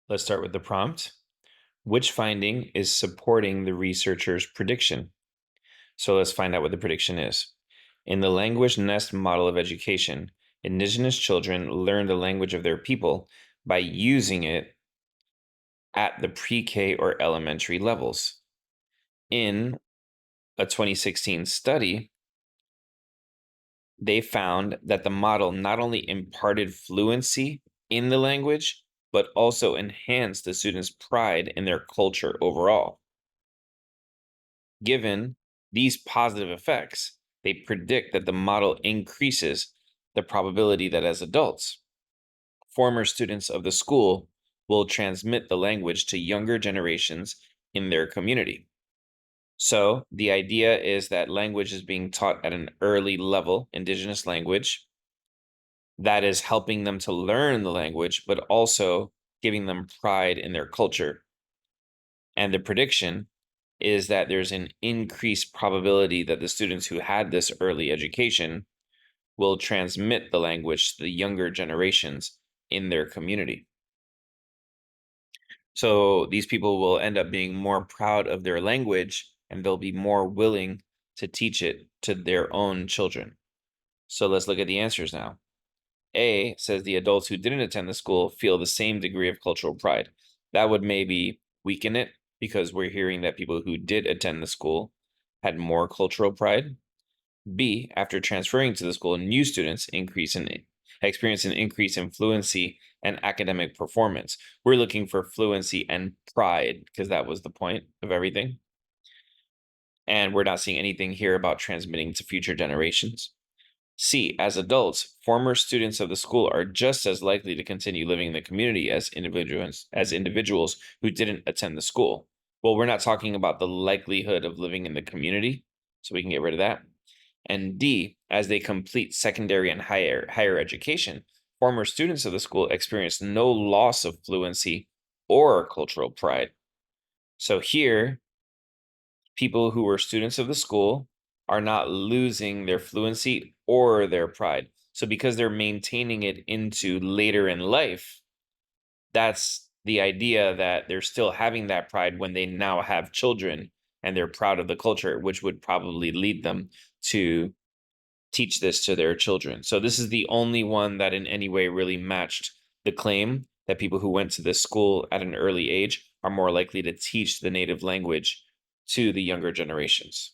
Let's start with the prompt. Which finding is supporting the researcher's prediction? So let's find out what the prediction is. In the language nest model of education, Indigenous children learn the language of their people by using it at the pre-K or elementary levels. In a 2016 study, they found that the model not only imparted fluency in the language, but also enhanced the students' pride in their culture overall. Given these positive effects, they predict that the model increases the probability that as adults, former students of the school will transmit the language to younger generations in their community. So the idea is that language is being taught at an early level, Indigenous language, that is helping them to learn the language, but also giving them pride in their culture. And the prediction is that there's an increased probability that the students who had this early education will transmit the language to the younger generations in their community. So these people will end up being more proud of their language and they'll be more willing to teach it to their own children. So let's look at the answers now. A says the adults who didn't attend the school feel the same degree of cultural pride. That would maybe weaken it because we're hearing that people who did attend the school had more cultural pride. B, after transferring to the school, new students experience an increase in fluency and academic performance. We're looking for fluency and pride because that was the point of everything. And we're not seeing anything here about transmitting to future generations. C, as adults, former students of the school are just as likely to continue living in the community as individuals who didn't attend the school. Well, we're not talking about the likelihood of living in the community, so we can get rid of that. And D, as they complete secondary and higher education, former students of the school experience no loss of fluency or cultural pride. So here, people who were students of the school are not losing their fluency or their pride. So because they're maintaining it into later in life, that's the idea that they're still having that pride when they now have children and they're proud of the culture, which would probably lead them to teach this to their children. So this is the only one that in any way really matched the claim that people who went to this school at an early age are more likely to teach the native language to the younger generations.